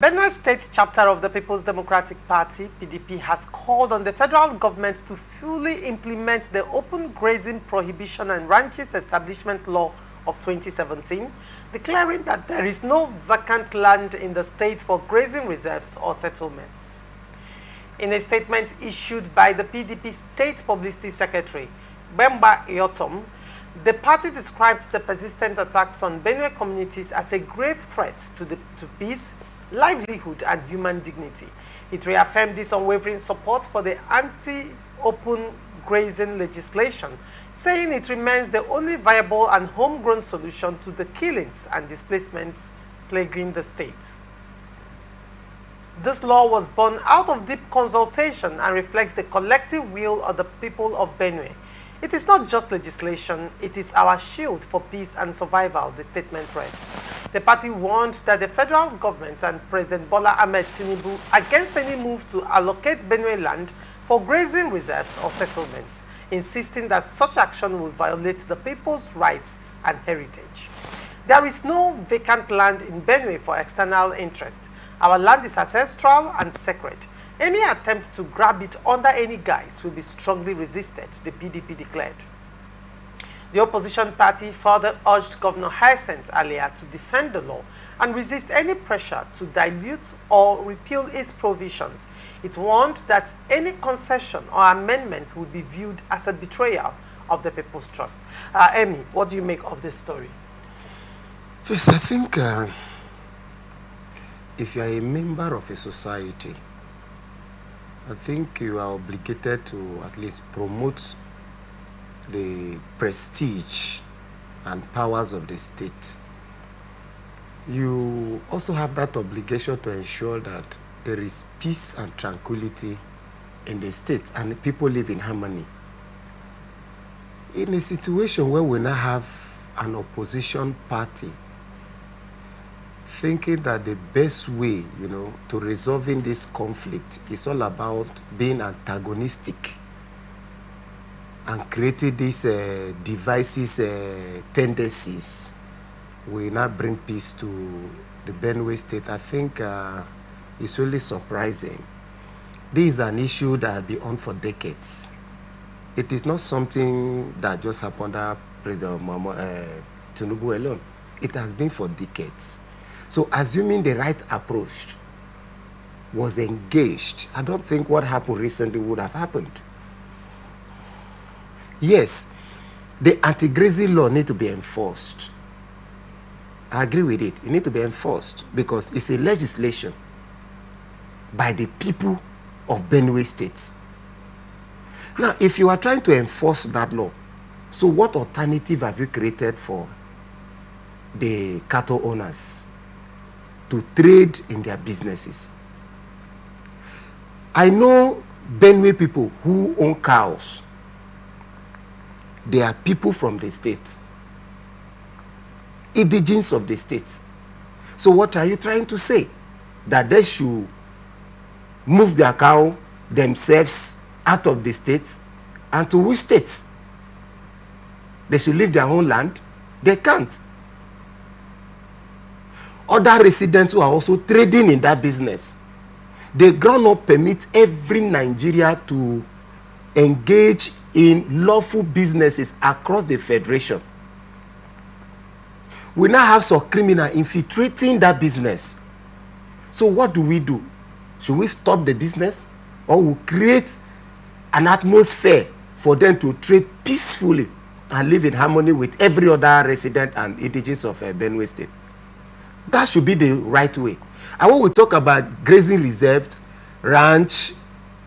Benue State chapter of the People's Democratic Party, PDP, has called on the federal government to fully implement the Open Grazing Prohibition and Ranches Establishment Law of 2017, declaring that there is no vacant land in the state for grazing reserves or settlements. In a statement issued by the PDP State Publicity Secretary, Bemba Iotom, the party described the persistent attacks on Benue communities as a grave threat to peace, livelihood and human dignity. It reaffirmed its unwavering support for the anti-open grazing legislation, saying it remains the only viable and homegrown solution to the killings and displacements plaguing the state. This law was born out of deep consultation and reflects the collective will of the people of Benue. It is not just legislation, it is our shield for peace and survival, the statement read. The party warned that the federal government and President Bola Ahmed Tinubu against any move to allocate Benue land for grazing reserves or settlements, insisting that such action will violate the people's rights and heritage. There is no vacant land in Benue for external interest. Our land is ancestral and sacred. Any attempt to grab it under any guise will be strongly resisted, the PDP declared. The opposition party further urged Governor Hyacinth earlier to defend the law and resist any pressure to dilute or repeal its provisions. It warned that any concession or amendment would be viewed as a betrayal of the people's trust. Amy, what do you make of this story? First, I think if you are a member of a society, I think you are obligated to at least promote the prestige and powers of the state. You also have that obligation to ensure that there is peace and tranquility in the state and people live in harmony. In a situation where we now have an opposition party thinking that the best way, to resolving this conflict is all about being antagonistic and creating these divisive tendencies, will not bring peace to the Benue State. I think it's really surprising. This is an issue that has been on for decades. It is not something that just happened under President Tinubu alone. It has been for decades. So assuming the right approach was engaged, I don't think what happened recently would have happened. Yes, the anti-grazing law needs to be enforced. I agree with it. It needs to be enforced because it's a legislation by the people of Benue State. Now, if you are trying to enforce that law, so what alternative have you created for the cattle owners to trade in their businesses? I know Benue people who own cows. They are people from the state, indigents of the state. So what are you trying to say? That they should move their cow themselves out of the state and to which states? They should leave their own land? They can't. Other residents who are also trading in that business, they do not permit every Nigeria to engage in lawful businesses across the federation. We now have some criminal infiltrating that business. So what do? Should we stop the business, or we create an atmosphere for them to trade peacefully and live in harmony with every other resident and indigenous of Benue State? That should be the right way. And when we talk about grazing reserved, ranch,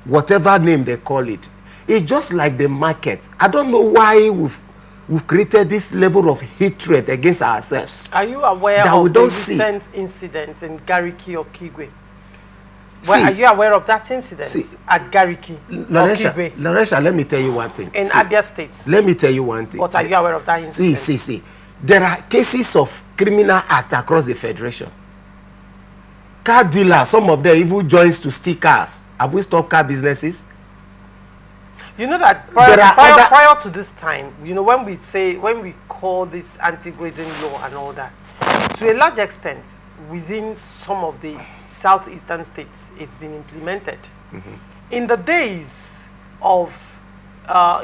whatever name they call it, it's just like the market. I don't know why we've created this level of hatred against ourselves. Are you aware of the recent incident in Gariki or Kigwe? Are you aware of that incident at Gariki or Kigwe? Loresha, let me tell you one thing. In Abia State. Let me tell you one thing. What are you aware of that incident? See. There are cases of criminal act across the federation. Car dealers, some of them even joins to steal cars. Have we stopped car businesses? You know that prior to this time, when we call this anti-grazing law and all that, to a large extent, within some of the southeastern states, it's been implemented. In the days of,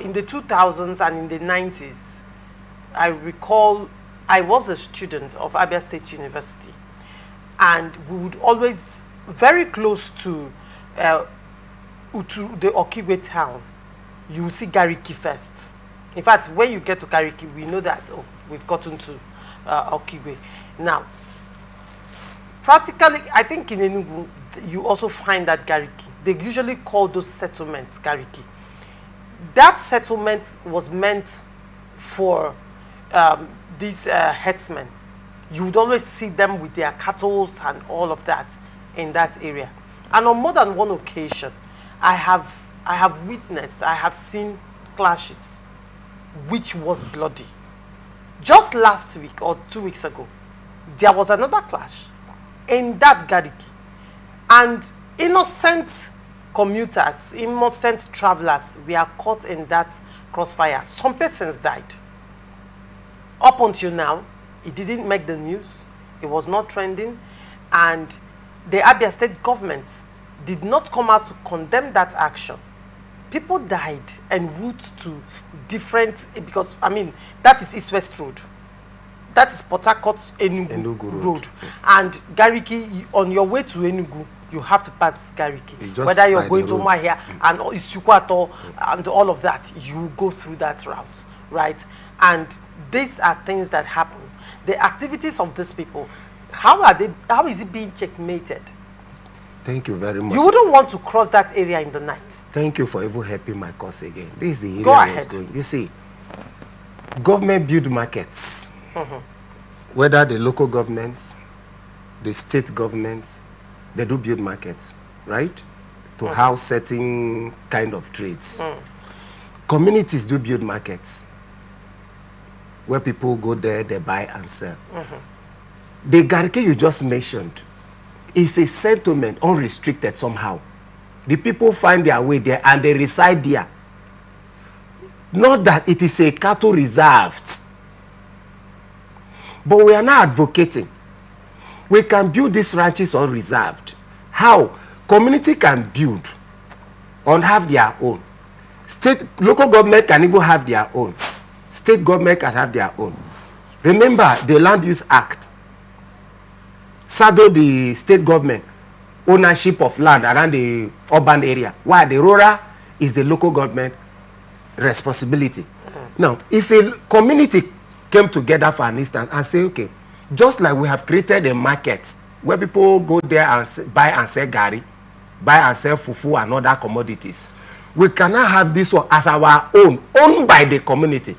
in the 2000s and in the 90s, I recall I was a student of Abia State University, and we would always, very close to the Okigwe town, you will see Gariki first. In fact, when you get to Gariki, we know that, oh, we've gotten to Okigwe. Now, practically, I think in Enugu, you also find that Gariki. They usually call those settlements Gariki. That settlement was meant for these herdsmen. You would always see them with their cattle and all of that in that area. And on more than one occasion, I have witnessed, I have seen clashes, which was bloody. Just last week or 2 weeks ago, there was another clash in that Gariki. And innocent commuters, innocent travelers were caught in that crossfire. Some persons died. Up until now, it didn't make the news. It was not trending. And the Abia State government did not come out to condemn that action. People died en route to different, because, I mean, that is East-West Road. That is Port Harcourt Enugu Road. And Gariki, on your way to Enugu, you have to pass Gariki. Whether you're going to Mahia and Isukwato and all of that, you go through that route, right? And these are things that happen. The activities of these people, how is it being checkmated? Thank you very much. You wouldn't want to cross that area in the night. Thank you for even helping my cause again. This is the area Go I was ahead. going. You see, government build markets. Whether the local governments, the state governments, they do build markets, right? To house certain kind of trades. Communities do build markets where people go there, they buy and sell. The Gariki you just mentioned is a settlement, unrestricted somehow. The people find their way there and they reside there. Not that it is a cattle reserved. But we are not advocating. We can build these ranches unreserved. How? Community can build and have their own. Local government can even have their own. State government can have their own. Remember the Land Use Act saddled the state government ownership of land around the urban area, while the rural is the local government responsibility. Now, if a community came together for an instance and say, okay, just like we have created a market where people go there and buy and sell gari, buy and sell fufu and other commodities, we cannot have this one as our owned by the community.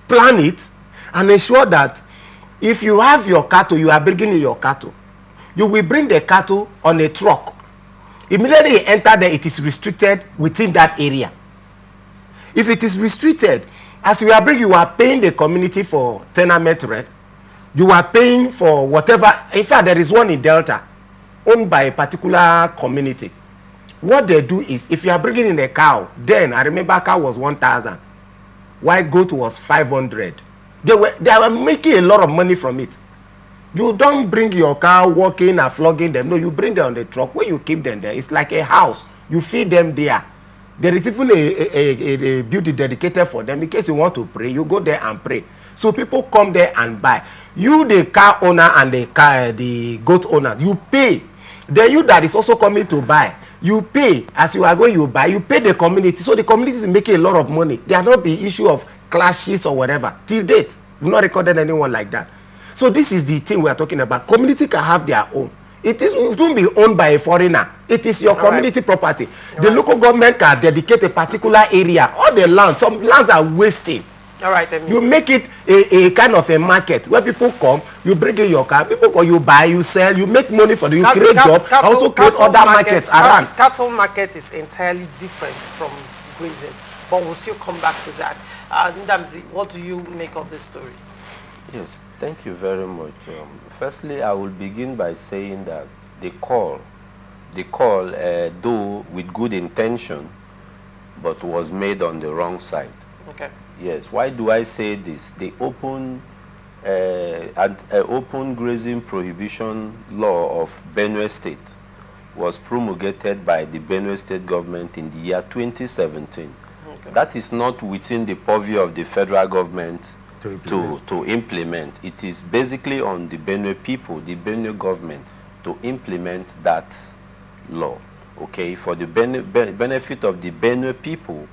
Plan it and ensure that if you have your cattle, you are bringing in your cattle, you will bring the cattle on a truck. Immediately you enter there, it is restricted within that area. If it is restricted, as you are bringing, you are paying the community for tenement rent. You are paying for whatever. In fact, there is one in Delta owned by a particular community. What they do is, if you are bringing in a cow, then I remember cow was 1,000, while goat was 500. They were making a lot of money from it. You don't bring your cow walking and flogging them. No, you bring them on the truck. When you keep them there, it's like a house. You feed them there. There is even a building dedicated for them. In case you want to pray, you go there and pray. So people come there and buy. You, the cow owner and the goat owner, you pay. Then you that is also coming to buy, you pay. As you are going, you buy. You pay the community. So the community is making a lot of money. There will not be issue of clashes or whatever. Till date, we've not recorded anyone like that. So this is the thing we are talking about. Community can have their own. It won't be owned by a foreigner. It is your community property. The local government can dedicate a particular area. All the land, some lands are wasting. All right, then. You make it a kind of a market where people come, you bring in your car, people come, you buy, you sell, you make money for them, you create jobs, also create other markets around. Cattle market is entirely different from grazing, but we'll still come back to that. Ndamzi, what do you make of this story? Yes, thank you very much. Firstly, I will begin by saying that the call, though with good intention, but was made on the wrong side. Okay. Yes, why do I say this? The open an open grazing prohibition law of Benue State was promulgated by the Benue State government in the year 2017. Okay. That is not within the purview of the federal government to implement. It is basically on the Benue people, the Benue government, to implement that law, okay, for the benefit of the Benue people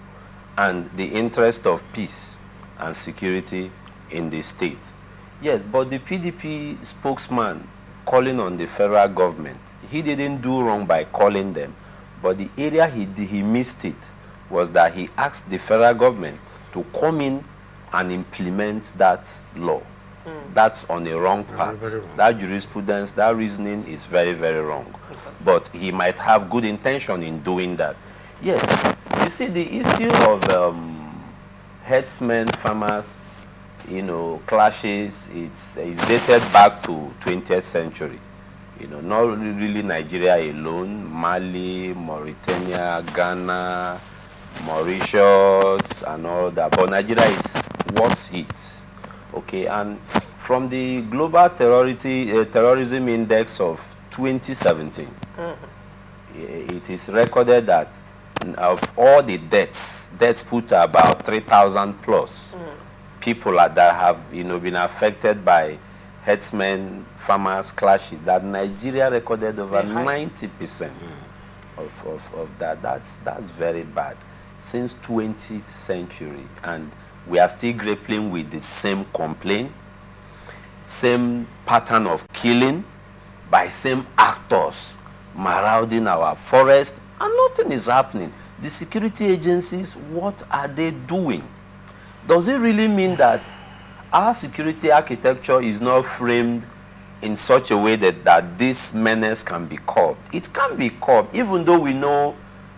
and the interest of peace and security in the state. Yes, but the PDP spokesman calling on the federal government, he didn't do wrong by calling them, but the area he missed it was that he asked the federal government to come in and implement that law. That's on a wrong path. Very wrong. That jurisprudence, that reasoning is very, very wrong. Okay. But he might have good intention in doing that. Yes, you see the issue of herdsmen, farmers, you know, clashes, it's dated back to 20th century. You know, not really Nigeria alone, Mali, Mauritania, Ghana, Mauritius, and all that. But Nigeria is worse hit. Okay, and from the Global Terrorism Index of 2017, it is recorded that of all the deaths put about 3,000 plus people that have, you know, been affected by herdsmen, farmers, clashes, that Nigeria recorded over 90% of that. That's very bad. Since 20th century, and we are still grappling with the same complaint, same pattern of killing by same actors marauding our forest, and nothing is happening. The security agencies, what are they doing? Does it really mean that our security architecture is not framed in such a way that this menace can be curbed? It can be curbed, even though we know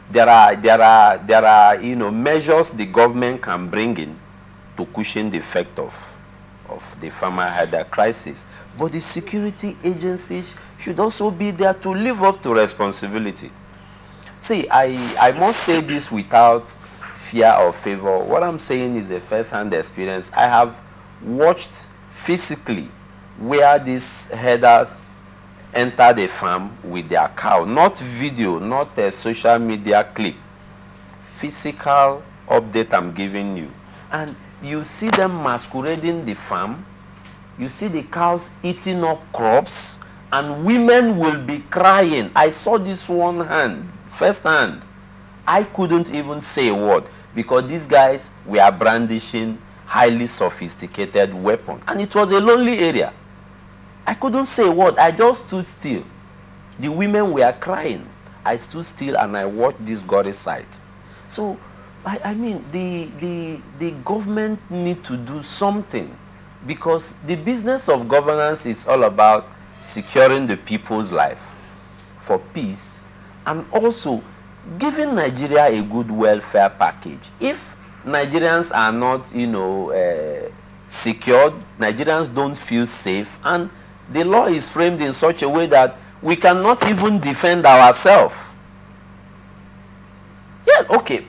there are you know, measures the government can bring in to cushion the effect of the farmer herder crisis. But the security agencies should also be there to live up to responsibility. See, I must say this without fear or favor. What I'm saying is a first-hand experience. I have watched physically where these herders enter the farm with their cow. Not video, not a social media clip. Physical update I'm giving you. And you see them masquerading the farm. You see the cows eating up crops, and women will be crying. I saw this one hand, first hand. I couldn't even say a word because these guys were brandishing highly sophisticated weapons. And it was a lonely area. I couldn't say a word. I just stood still. The women were crying. I stood still and I watched this gory sight. So, I mean, the government need to do something, because the business of governance is all about securing the people's life for peace and also giving Nigeria a good welfare package. If Nigerians are not, you know, secured, Nigerians don't feel safe, and the law is framed in such a way that we cannot even defend ourselves. Yeah, okay,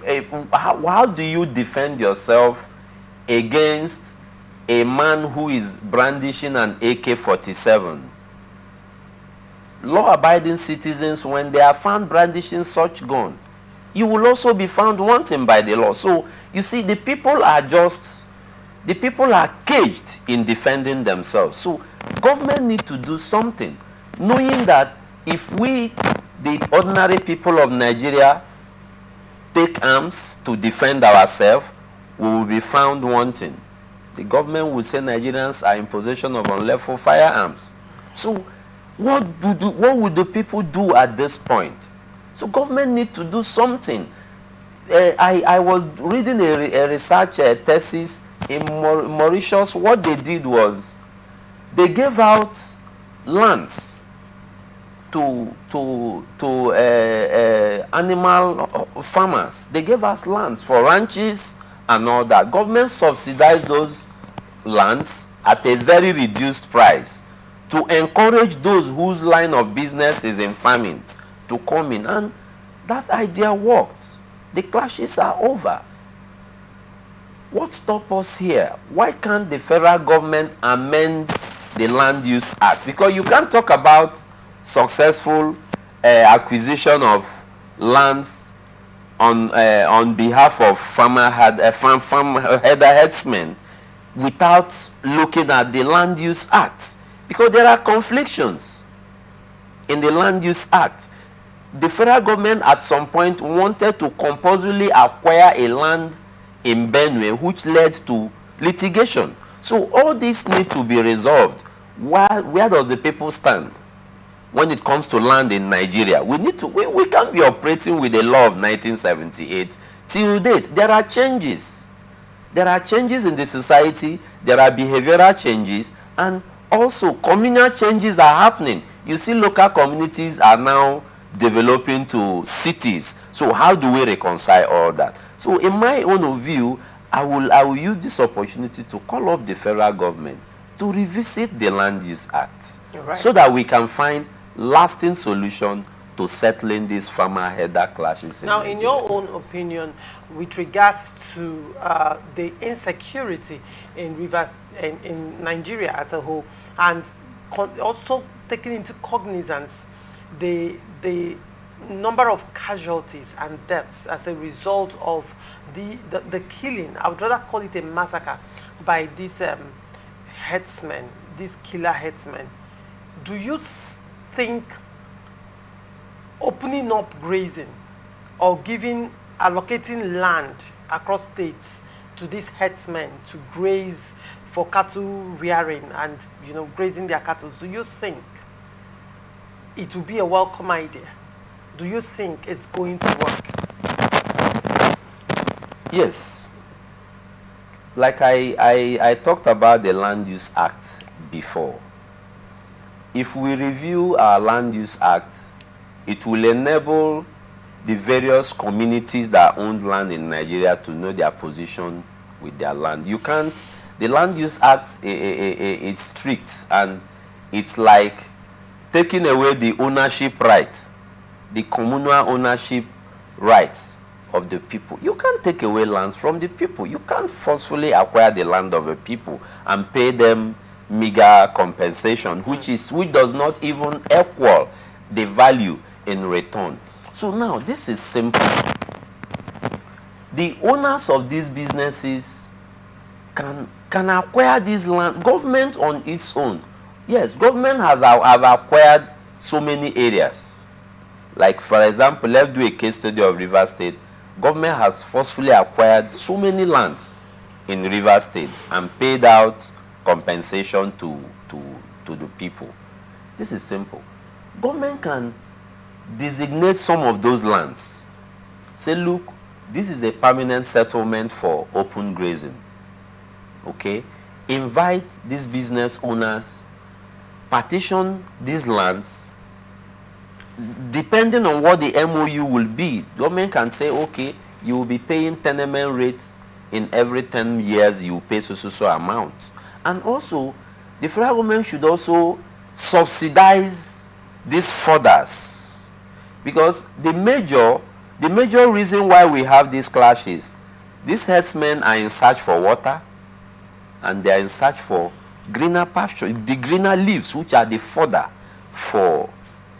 how do you defend yourself against a man who is brandishing an AK-47? Law-abiding citizens, when they are found brandishing such gun, you will also be found wanting by the law. So, you see, the people are caged in defending themselves. So, government need to do something, knowing that if we, the ordinary people of Nigeria, take arms to defend ourselves, we will be found wanting. The government will say Nigerians are in possession of unlawful firearms. So, what would the people do at this point? So, government need to do something. I was reading a research thesis in Mauritius. What they did was they gave out lands to animal farmers. They gave us lands for ranches and all that. Government subsidized those lands at a very reduced price to encourage those whose line of business is in farming to come in. And that idea worked. The clashes are over. what stops us here? Why can't the federal government amend the Land Use Act? Because you can't talk about successful acquisition of lands on behalf of herdsmen without looking at the Land Use Act. Because there are conflicts in the Land Use Act. The federal government at some point wanted to compulsorily acquire a land in Benue, which led to litigation. So all this need to be resolved. Where does the people stand when it comes to land in Nigeria? We can't be operating with the law of 1978 till date. There are changes. There are changes in the society. There are behavioral changes, and also communal changes are happening. You see, local communities are now developing to cities. So how do we reconcile all that? So in my own view, I will use this opportunity to call up the federal government to revisit the Land Use Act, right, so that we can find lasting solution to settling these farmer-herder clashes. Now, in your own opinion, with regards to the insecurity in rivers in Nigeria as a whole, and also taking into cognizance the number of casualties and deaths as a result of the killing, I would rather call it a massacre, by these headsmen, these killer headsmen, do you think opening up grazing or allocating land across states to these headsmen to graze for cattle rearing and grazing their cattle, do you think it will be a welcome idea? Do you think it's going to work? Yes. Like I talked about the Land Use Act before. If we review our Land Use Act, it will enable the various communities that own land in Nigeria to know their position with their land. The Land Use Act, it's strict, and it's like taking away the ownership rights, the communal ownership rights of the people. You can't take away lands from the people. You can't forcefully acquire the land of the people and pay them meager compensation, which does not even equal the value in return. So now this is simple. The owners of these businesses can acquire this land. Government on its own. Yes, government have acquired so many areas. Like, for example, let's do a case study of River State. Government has forcefully acquired so many lands in River State and paid out compensation to the people. This is simple. Government can designate some of those lands. Say, look, this is a permanent settlement for open grazing. Okay? Invite these business owners, partition these lands. Depending on what the MOU will be, government can say, okay, you will be paying tenement rates in every 10 years, you pay so amount. And also, the federal government should also subsidize these furthers. Because the major reason why we have these clashes, these herdsmen are in search for water, and they are in search for greener pasture, the greener leaves, which are the fodder for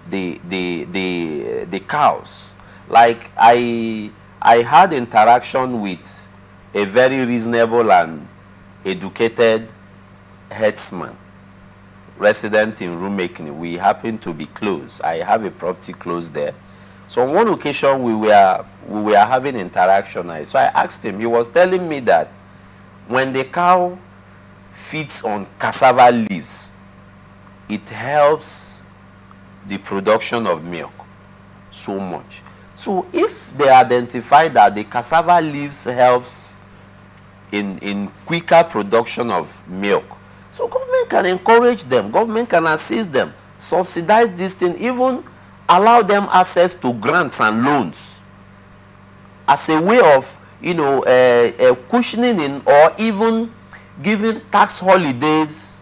the cows. Like I had interaction with a very reasonable and educated herdsman, resident in Rumekini. We happen to be close. I have a property close there. So on one occasion we were having interaction. So I asked him. He was telling me that when the cow feeds on cassava leaves, it helps the production of milk so much. So if they identify that the cassava leaves helps in quicker production of milk, so government can encourage them, government can assist them, subsidize this thing, even allow them access to grants and loans as a way of, cushioning in, or even giving tax holidays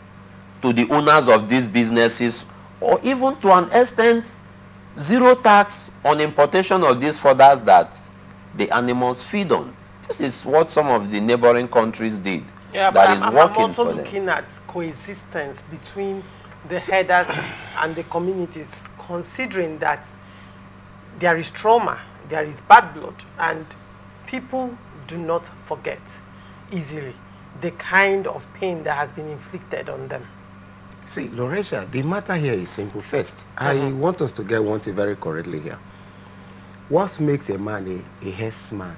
to the owners of these businesses, or even to an extent zero tax on importation of these fodders that the animals feed on. This is what some of the neighboring countries did. Yeah, that but is working I'm also for them. looking at coexistence between the herders and the communities, considering that there is trauma, there is bad blood, and people do not forget easily the kind of pain that has been inflicted on them. See, Lorecia, the matter here is simple. First, I want us to get one thing very correctly here. What makes a man a herdsman?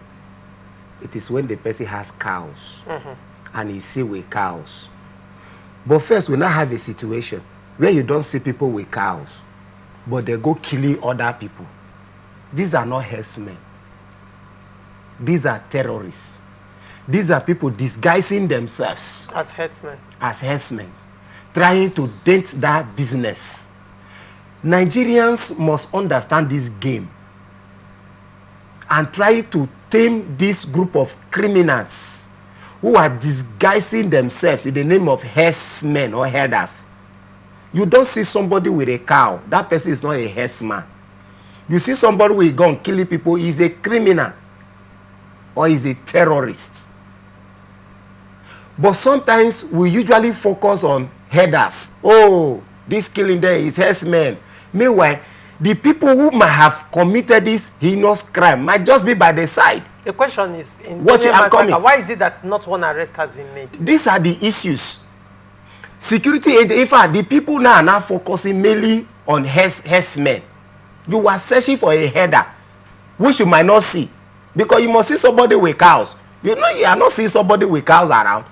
It is when the person has cows and he see with cows. But first, we now have a situation where you don't see people with cows, but they go killing other people. These are not herdsmen. These are terrorists. These are people disguising themselves As herdsmen. as herdsmen, trying to dent that business. Nigerians must understand this game and try to tame this group of criminals who are disguising themselves in the name of herdsmen or herders. You don't see somebody with a cow, that person is not a herdsman. You see somebody with a gun killing people, he's a criminal or he's a terrorist. But sometimes we usually focus on herders. Oh, this killing there is herdsmen. Meanwhile, the people who might have committed this heinous crime might just be by the side. The question is, in Watch Benue it, I'm Massacre, coming. why is it that not one arrest has been made? These are the issues. Security agents, in fact, the people now are now focusing mainly on herdsmen. You are searching for a herder, which you might not see. Because you must see somebody with cows. You know, you are not seeing somebody with cows around.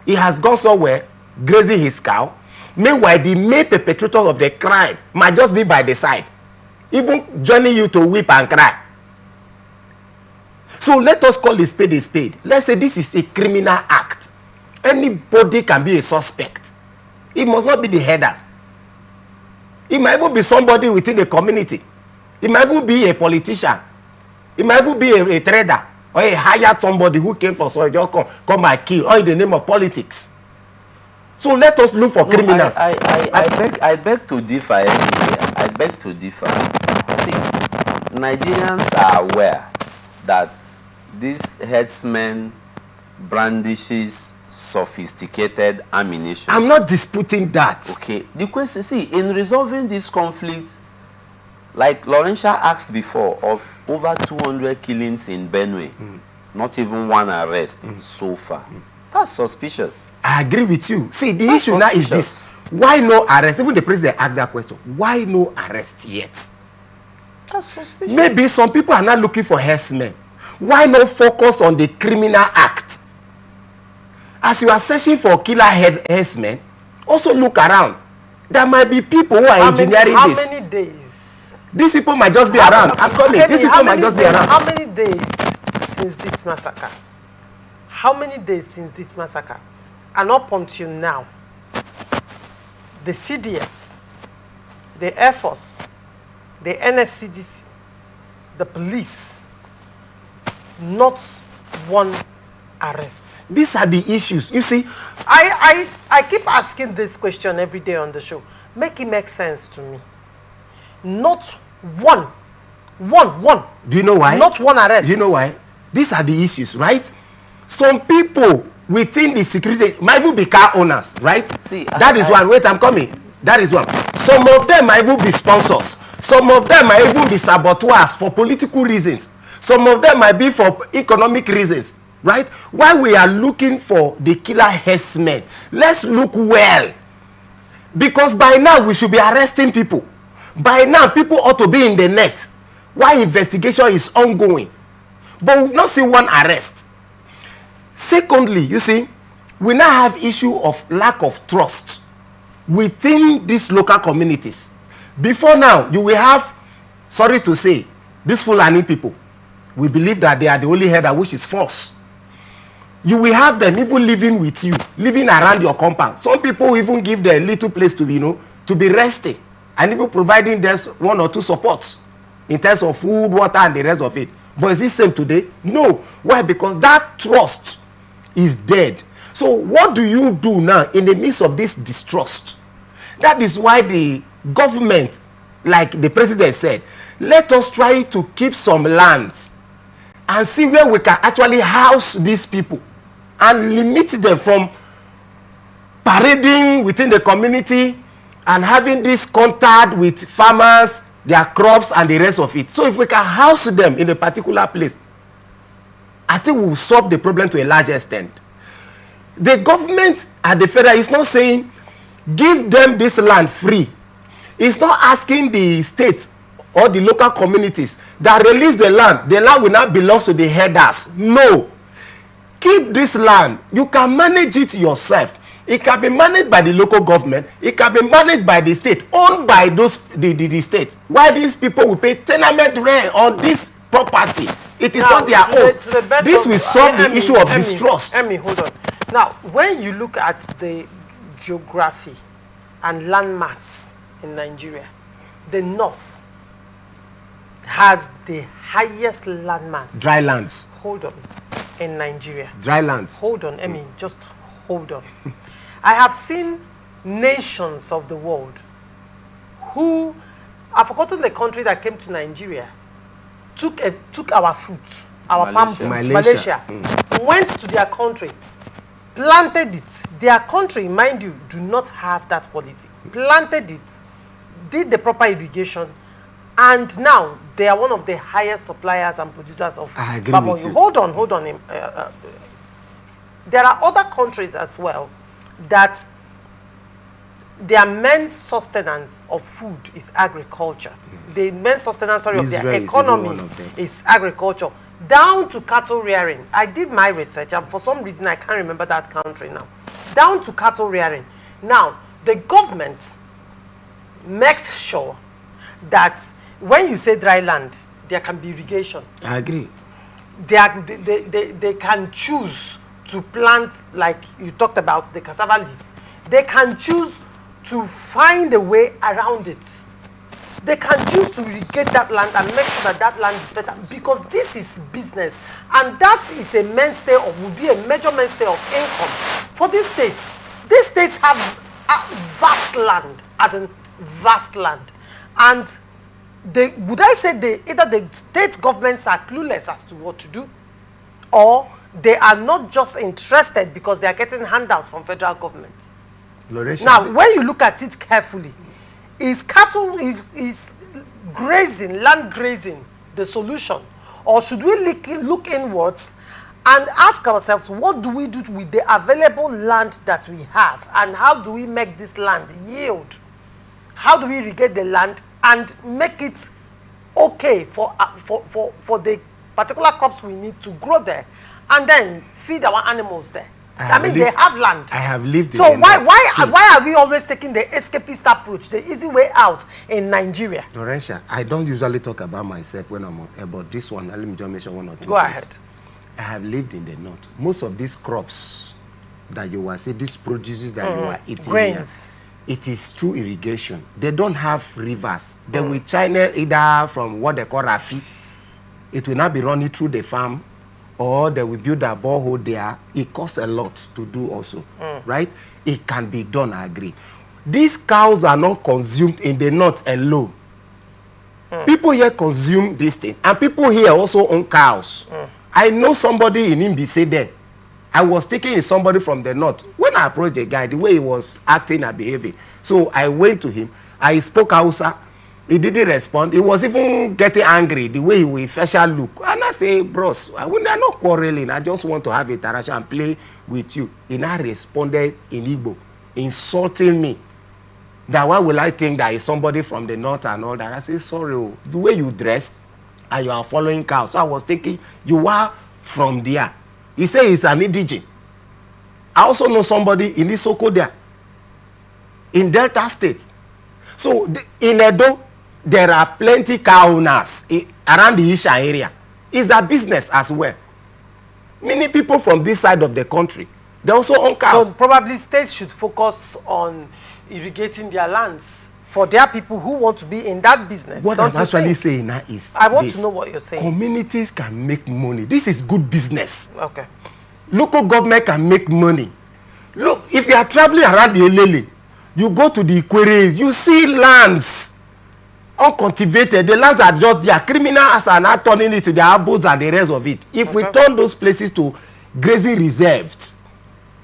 He has gone somewhere, grazing his cow. Meanwhile, the main perpetrator of the crime might just be by the side, even joining you to weep and cry. So let us call a spade a spade. Let's say this is a criminal act. Anybody can be a suspect. It must not be the header. It might even be somebody within the community. It might even be a politician. It might even be a trader or a hired somebody who came for so just come and kill, or in the name of politics. So let us look for criminals. I beg to differ anyway. I beg to differ. I think Nigerians are aware that this herdsman brandishes sophisticated ammunition. I'm not disputing that. Okay. The question, see, in resolving this conflict, like Laurentia asked before, of over 200 killings in Benue, not even one arrest so far. That's suspicious. I agree with you. See, the issue now is this. Why no arrest? Even the president asked that question. Why no arrest yet? That's suspicious. Maybe some people are not looking for herdsmen. Why not focus on the criminal act? As you are searching for killer herdsmen, also look around. There might be people who are engineering this. How many days? These people might just be around. I'm coming. These people might just be around. How many days since this massacre? How many days since this massacre? And up until now, the CDS, the Air Force, the NSCDC, the police, not one arrest. These are the issues. You see, I keep asking this question every day on the show. Make it make sense to me. Not one. Do you know why? Not one arrest. Do you know why? These are the issues, right? Some people within the security might even be car owners, right? See, that is one. Wait, I'm coming. That is one. Some of them might even be sponsors. Some of them might even be saboteurs for political reasons. Some of them might be for economic reasons, right? While we are looking for the killer herdsmen, let's look well. Because by now we should be arresting people. By now people ought to be in the net while investigation is ongoing. But we've not seen one arrest. Secondly, you see, we now have issue of lack of trust within these local communities. Before now, you will have, sorry to say, these Fulani people. We believe that they are the only header, which is false. You will have them even living with you, living around your compound. Some people even give them a little place to be, to be resting, and even providing them one or two supports in terms of food, water, and the rest of it. But is it same today? No. Why? Because that trust is dead. So what do you do now in the midst of this distrust? That is why the government, like the president said, let us try to keep some lands and see where we can actually house these people and limit them from parading within the community and having this contact with farmers, their crops, and the rest of it. So if we can house them in a particular place, I think we will solve the problem to a large extent. The government at the federal is not saying, give them this land free. It's not asking the state or the local communities that release the land will not belong to the headers. No. Keep this land. You can manage it yourself. It can be managed by the local government. It can be managed by the state, owned by the state. Why these people will pay tenement rent on this property? It is not their own. This will solve the issue of distrust. Hold on. Now, when you look at the geography and landmass in Nigeria, the north has the highest landmass. Dry lands. Hold on. In Nigeria. Dry lands. Hold on, just hold on. I have seen nations of the world who, I've forgotten the country that came to Nigeria, took our fruit, our palm fruit, Malaysia. Went to their country, planted it. Their country, mind you, do not have that quality. Planted it, did the proper irrigation, and now they are one of the highest suppliers and producers of palm oil. Hold on. There are other countries as well that their main sustenance of food is agriculture. Yes. The main sustenance of their economy is agriculture, down to cattle rearing. I did my research, and for some reason I can't remember that country now. Down to cattle rearing. Now, the government makes sure that when you say dry land, there can be irrigation. I agree. They can choose to plant, like you talked about, the cassava leaves. They can choose to find a way around it. They can choose to irrigate that land and make sure that that land is better, because this is business, and that is a mainstay of, will be a major mainstay of income for these states. These states have vast land, as in vast land, and would I say either the state governments are clueless as to what to do, or they are not just interested because they are getting handouts from federal government. Now, when you look at it carefully, is grazing, land grazing, the solution? Or should we look inwards and ask ourselves, what do we do with the available land that we have? And how do we make this land yield? How do we irrigate the land and make it okay for the particular crops we need to grow there, and then feed our animals there? I mean, they have land. I have lived in so why are we always taking the escapist approach, the easy way out in Nigeria? Lorenza, I don't usually talk about myself when I'm on, about this one. Let me just mention one or two. Go ahead. I have lived in the north. Most of these crops that you are seeing, these produces that you are eating grains, it is through irrigation. They don't have rivers. They will channel either from what they call Rafi. It will not be running through the farm, or they will build a borehole there. It costs a lot to do also, right? It can be done, I agree. These cows are not consumed in the north alone. People here consume this thing, and people here also own cows. I know somebody in Imbise there. I was taking somebody from the north. When I approached the guy, the way he was acting and behaving, so I went to him. I spoke Hausa. He didn't respond. He was even getting angry, the way he will facial look. And I say, bros, I'm not quarreling. I just want to have a interaction and play with you. He now responded in Igbo, insulting me. That why will I think that is somebody from the north and all that? I say, sorry, the way you dressed and you are following cows. So I was thinking, you are from there. He said he's an indigene. I also know somebody in Isoko there, in Delta State. So in Edo, there are plenty cow owners around the Isha area. It's their business as well. Many people from this side of the country, they also own cows. So probably states should focus on irrigating their lands for their people who want to be in that business. What I'm actually saying now is I want to know what you're saying. Communities can make money. This is good business. Okay. Local government can make money. Look, if you are traveling around the Elele, you go to the Iqueres, you see lands uncultivated. The lands are just there. Criminals are not turning it to their abodes and the rest of it. If we turn those places to grazing reserves,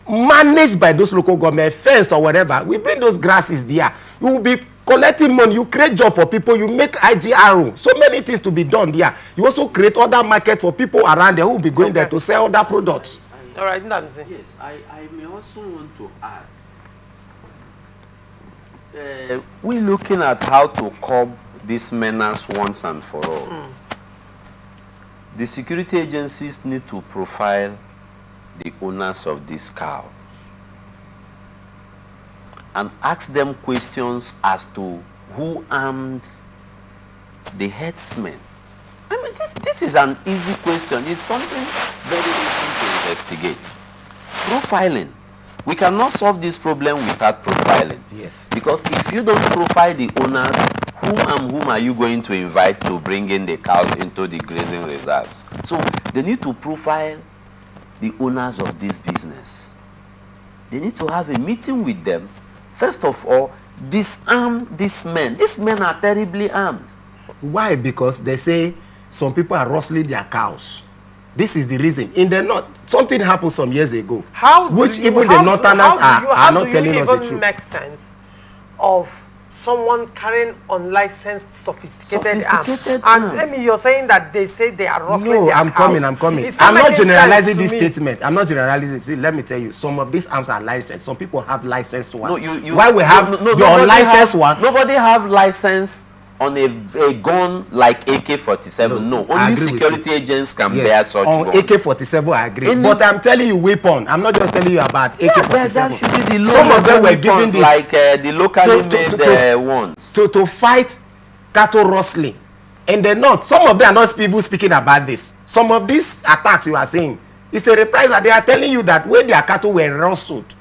managed by those local government, fenced or whatever, we bring those grasses there. You will be collecting money, you create job for people, you make IGR, so many things to be done there. You also create other market for people around there who will be going there to sell other products. All right, Ndamzi. Yes, I may also want to add. We're looking at how to curb this menace once and for all. The security agencies need to profile the owners of these cows and ask them questions as to who armed the herdsmen. I mean, this is an easy question. It's something very easy to investigate. Profiling. We cannot solve this problem without profiling. Yes. Because if you don't profile the owners, whom are you going to invite to bring in the cows into the grazing reserves? So they need to profile the owners of this business. They need to have a meeting with them. First of all, disarm these men. These men are terribly armed. Why? Because they say some people are rustling their cows. This is the reason. In the north, something happened some years ago, which even the northerners are not telling us the truth. How do you even make sense of someone carrying unlicensed, sophisticated arms? And Amy, you're saying that they say they are rustling their cows. I'm coming. I'm not generalizing this statement. I'm not generalizing. See, let me tell you, some of these arms are licensed. Some people have licensed one. Why we have the unlicensed one? Nobody have license on a gun like AK-47. No, only security agents can bear such on gun. AK-47, I agree. But I'm telling you weapon. I'm not just telling you about AK-47. That should be the some of them were given this like the locally made ones. To fight cattle rustling. And they're not. Some of them are not people speaking about this. Some of these attacks you are saying, it's a reprisal. They are telling you that when their cattle were rustled,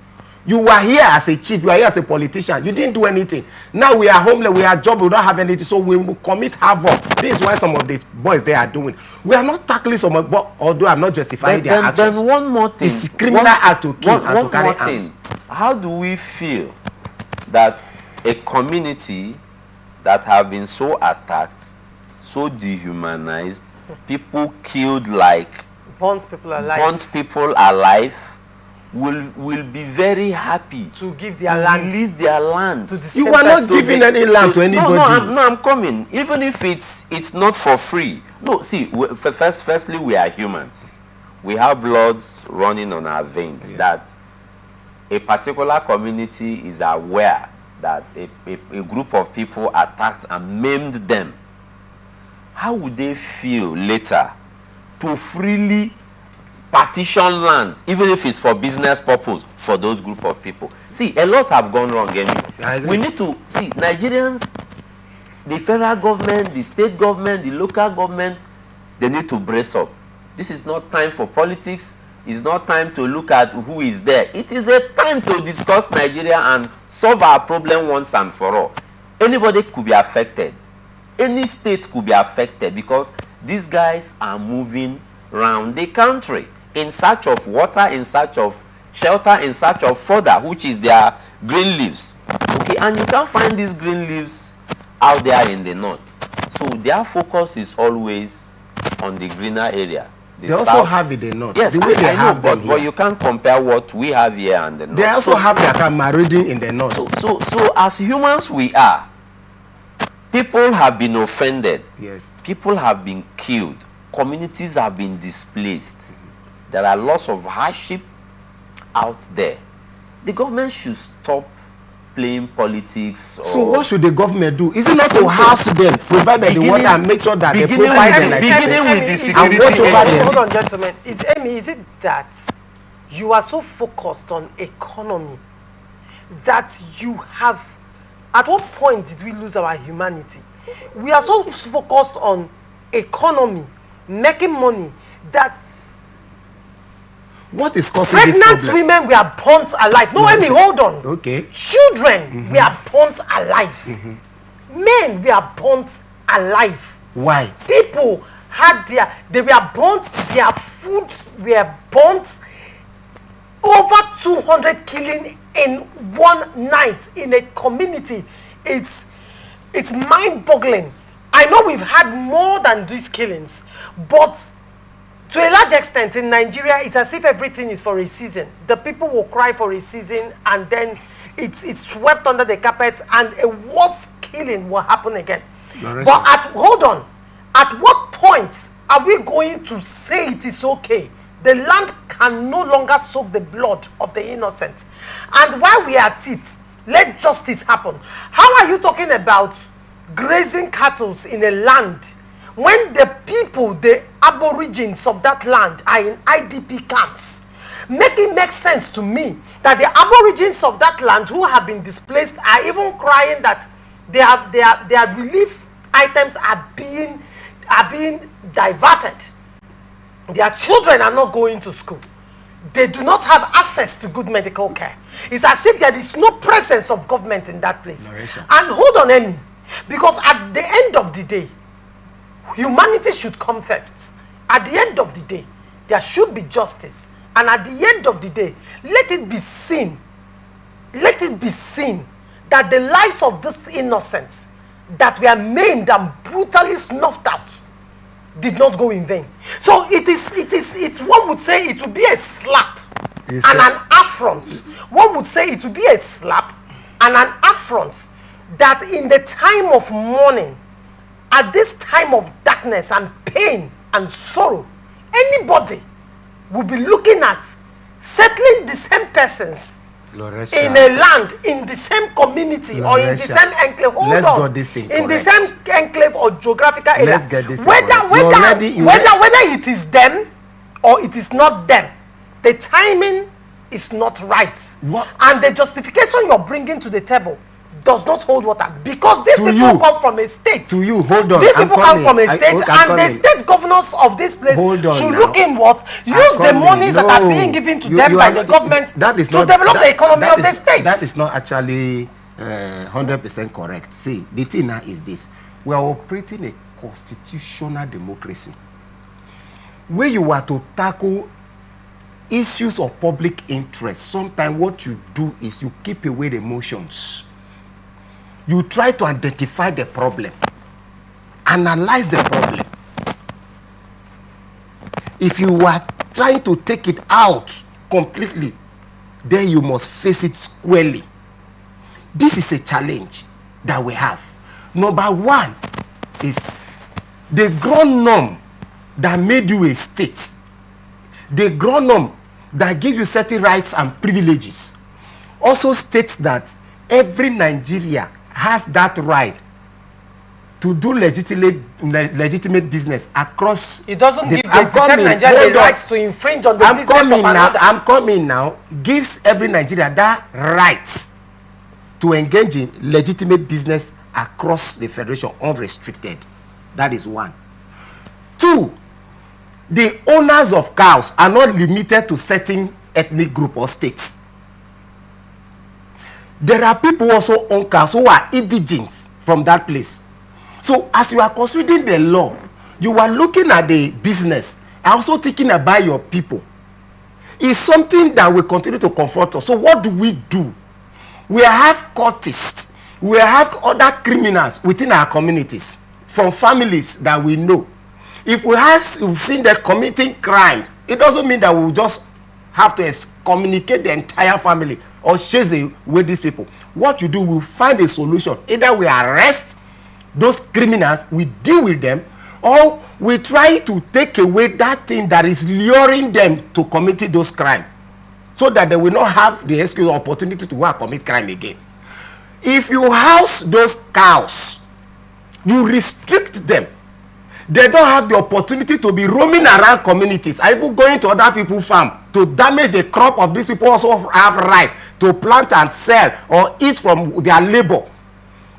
you were here as a chief, you are here as a politician, you didn't do anything. Now we are homeless, we are job, we don't have anything, so we will commit havoc. This is why some of the boys they are doing. We are not tackling some of, but although I'm not justifying their actions. Then one more thing. It's criminal act to kill and to carry arms. How do we feel that a community that have been so attacked, so dehumanized, people killed like burnt people alive, will be very happy to give their land, release their land. You are not giving any land to anybody. No, I'm coming. Even if it's not for free. No, see, firstly, we are humans. We have bloods running on our veins. That a particular community is aware that a group of people attacked and maimed them. How would they feel later to freely partition land, even if it's for business purpose, for those group of people? See, a lot have gone wrong. We need to see Nigerians, the federal government, the state government, the local government, they need to brace up. This is not time for politics. It's not time to look at who is there. It is a time to discuss Nigeria and solve our problem once and for all. Anybody could be affected. Any state could be affected because these guys are moving around the country in search of water, in search of shelter, in search of fodder, which is their green leaves. Okay, and you can't find these green leaves out there in the north. So their focus is always on the greener area. They also have it in the north. Yes, the way they have them here. But you can't compare what we have here and the north. They also have their camaraderie in the north. So as humans we are, people have been offended. Yes. People have been killed. Communities have been displaced. There are lots of hardship out there. The government should stop playing politics. So what should the government do? Is it not to house them, provide them the water and make sure that they provide them like beginning with the security? And watch over them. Hold on, gentlemen. Is it that you are so focused on economy that you have, at what point did we lose our humanity? We are so focused on economy, making money, that what is causing this problem? Pregnant women were burnt alive. No, Amy, hold on. Okay. Children were burnt alive. Men were burnt alive. Why? People had they were burnt, their food were burnt. Over 200 killing in one night in a community. It's mind-boggling. I know we've had more than these killings, but to a large extent in Nigeria, it's as if everything is for a season. The people will cry for a season, and then it's swept under the carpet, and a worse killing will happen again. But hold on. At what point are we going to say it is okay? The land can no longer soak the blood of the innocent. And while we are at it, let justice happen. How are you talking about grazing cattle in a land when the people, the aborigines of that land, are in IDP camps? Make it make sense to me that the aborigines of that land who have been displaced are even crying that their relief items are being diverted. Their children are not going to school. They do not have access to good medical care. It's as if there is no presence of government in that place. Narration. And hold on, Eni, because at the end of the day, humanity should come first. At the end of the day, there should be justice. And at the end of the day, let it be seen that the lives of these innocents that were maimed and brutally snuffed out did not go in vain. So it one would say it would be a slap and an affront. One would say it would be a slap and an affront that in the time of mourning, at this time of darkness and pain and sorrow, anybody will be looking at settling the same persons Loresha, in a land, in the same community, Loresha, or in the same enclave. Let's get this thing in correct. the same enclave or geographical area. Let's get this whether correct. whether it is them or it is not them, the timing is not right. What? And the justification you're bringing to the table does not hold water, because these people come from a state. To you, hold on. These people come from a state, and the coming. state governors of this place should now. look in what? Use the monies that are being given to them by the government to develop the economy of the state. That is not actually 100% correct. See, the thing now is this. We are operating a constitutional democracy where you are to tackle issues of public interest. Sometimes what you do is you keep away the emotions. You try to identify the problem, analyze the problem. If you are trying to take it out completely, then you must face it squarely. This is a challenge that we have. Number one is the ground norm that made you a state. The ground norm that gives you certain rights and privileges also states that every Nigeria has that right to do legitimate business across. It doesn't give the Nigeria the right to infringe on the business of another. I'm coming now. Gives every Nigeria that right to engage in legitimate business across the federation unrestricted. That is one. Two, the owners of cows are not limited to certain ethnic group or states. There are people who also own cows who are indigenes from that place. So as you are considering the law, you are looking at the business and also thinking about your people. It's something that will continue to confront us. So what do? We have cultists. We have other criminals within our communities from families that we know. If we've seen them committing crimes, it doesn't mean that we'll just have to excommunicate the entire family or chase away these people. What you do, we'll find a solution. Either we arrest those criminals, we deal with them, or we try to take away that thing that is luring them to commit those crimes, so that they will not have the excuse or opportunity to go and commit crime again. If you house those cows, you restrict them. They don't have the opportunity to be roaming around communities, or even going to other people's farm to damage the crop of these people. Also have right to plant and sell or eat from their labor.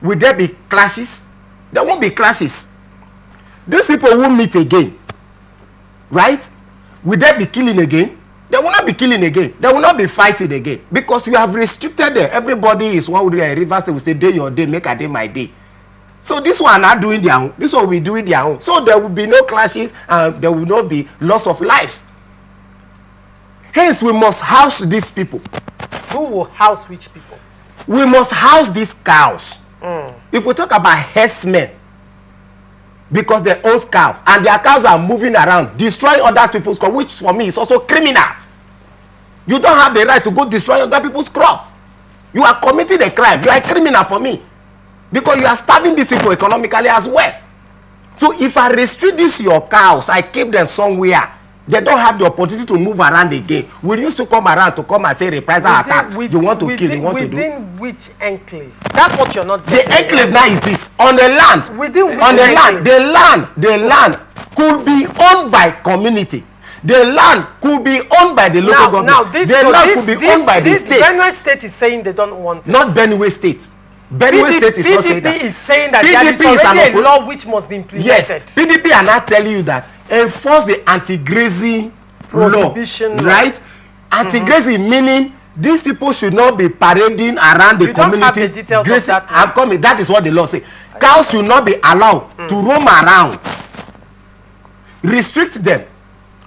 Will there be clashes? There won't be clashes. These people won't meet again, right? Will there be killing again? They will not be killing again. They will not be fighting again, because you have restricted them. Everybody is one with a river. They will say, day your day, make a day my day. So this one not doing their own. This one will be doing their own. So there will be no clashes and there will not be loss of lives. Hence, we must house these people. Who will house which people? We must house these cows. If we talk about herdsmen, because they own cows and their cows are moving around destroying other people's crops, which for me is also criminal. You don't have the right to go destroy other people's crop. You are committing a crime. You are a criminal for me, because you are starving these people economically as well. So if I restrict this your cows, I keep them somewhere, they don't have the opportunity to move around again. Will you still come around to come and say reprisal attack? You want to kill, you want to do? Within which enclave? That's what you're not getting. The enclave now is this, on the land. Within which on the enclave? land, the land could be owned by community. The land could be owned by the local government. Now this, the land could be owned by the state. Benue State is saying they don't want it. Not Benue State. Benue State is not saying that. PDP is saying that PDP there is already a law which must be implemented. Yes, PDP are not telling you that enforce the anti-grazing Prohibition law, right? Anti-grazing meaning these people should not be parading around the community. Don't have the details of that. I'm coming. That is what the law says. Cows should not be allowed to roam around. Restrict them.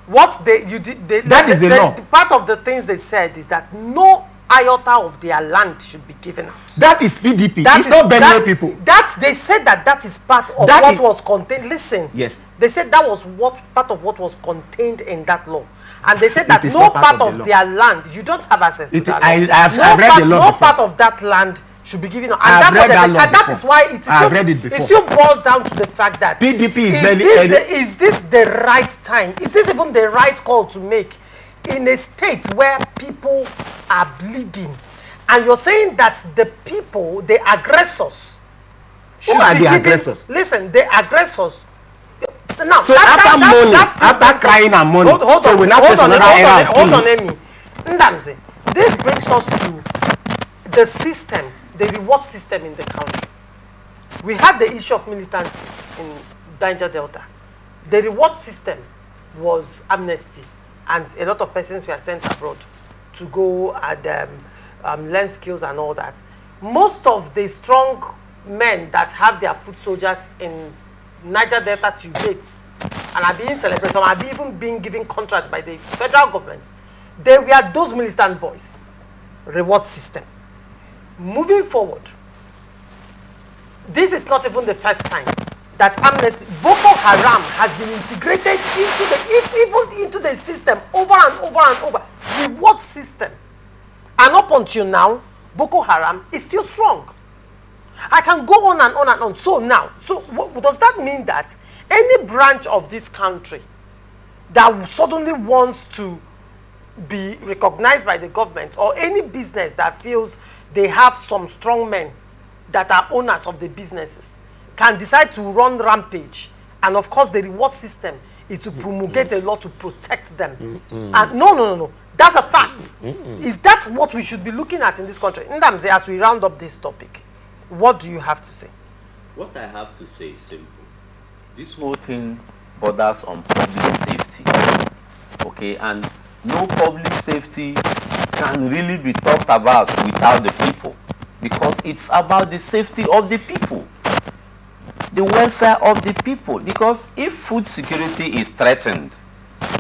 What that is the law. Part of the things they said is that no iota of their land should be given out. That is PDP. It's not Benue people. They said that is part of what was contained. Listen. Yes. They said that was part of what was contained in that law. And they said that no part of their land, you don't have access to that land. I've read the law before. No part of that land should be given out. And I've read that law and that is why it still boils down to the fact that PDP is this the right time? Is this even the right call to make in a state where people are bleeding? And you're saying that the people, the aggressors, who are the aggressors? Listen, the aggressors. Now, so after crying and mourning, so we now face another era of killing. Hold on, Emi. Ndamze, this brings us to the system, the reward system in the country. We had the issue of militancy in Niger Delta. The reward system was amnesty, and a lot of persons were sent abroad to go and learn skills and all that. Most of the strong men that have their foot soldiers in Niger Delta to date and are being celebrated, some are even being given contracts by the federal government, they were those militant boys. Reward system. Moving forward, this is not even the first time that amnesty, Boko Haram has been integrated into the system over and over and over. Reward system. And up until now, Boko Haram is still strong. I can go on and on and on. So now, does that mean that any branch of this country that suddenly wants to be recognized by the government, or any business that feels they have some strong men that are owners of the businesses, can decide to run rampage? And of course, the reward system is to promulgate a law to protect them. And no. That's a fact. Is that what we should be looking at in this country? Ndamze, as we round up this topic, what do you have to say? What I have to say is simple. This whole thing borders on public safety. Okay, and no public safety can really be talked about without the people, because it's about the safety of the people, the welfare of the people. Because if food security is threatened,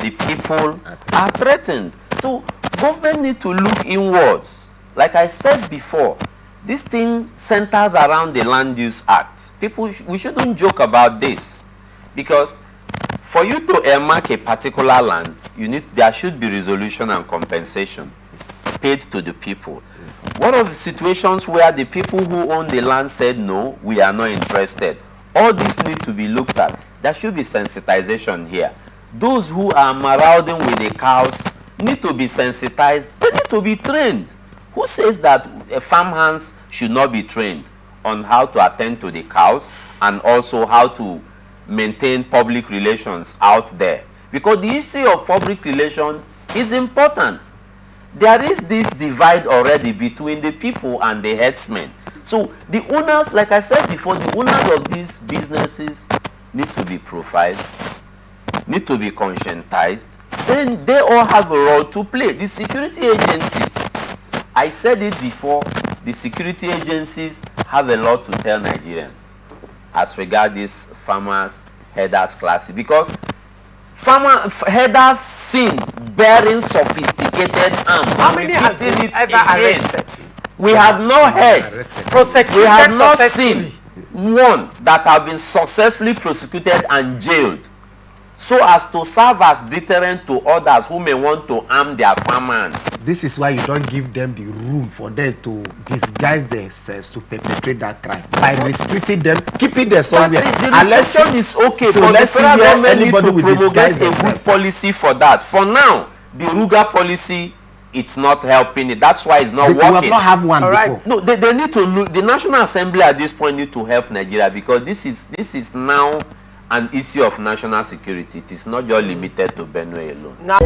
the people are threatened. So government need to look inwards. Like I said before, this thing centers around the Land Use Act. People, we shouldn't joke about this, because for you to earmark a particular land, there should be resolution and compensation paid to the people. Yes. What of situations where the people who own the land said, no, we are not interested? All this need to be looked at. There should be sensitization here. Those who are marauding with the cows need to be sensitized. They need to be trained. Who says that farm hands should not be trained on how to attend to the cows and also how to maintain public relations out there? Because the issue of public relations is important. There is this divide already between the people and the herdsmen. So the owners, like I said before, the owners of these businesses need to be profiled, need to be conscientized. Then they all have a role to play. The security agencies, I said it before, the security agencies have a lot to tell Nigerians as regards these farmers, herders classes, because herders seen bearing sophisticated arms. How many has been ever arrested? We have not heard, Prosecuted we have not successfully. seen one that have been successfully prosecuted and jailed so as to serve as deterrent to others who may want to arm their farmers. This is why you don't give them the room for them to disguise themselves to perpetrate that crime by restricting them, keeping them somewhere. The restriction is okay, so but the let's see federal where government needs anybody to will promulgate disguise a good themselves. policy for that. For now, the Ruga policy, it's not helping it. That's why it's not We have working. not have one All right. before. No, they need to look. The National Assembly at this point need to help Nigeria, because this is now an issue of national security. It is not just limited to Benue alone. Now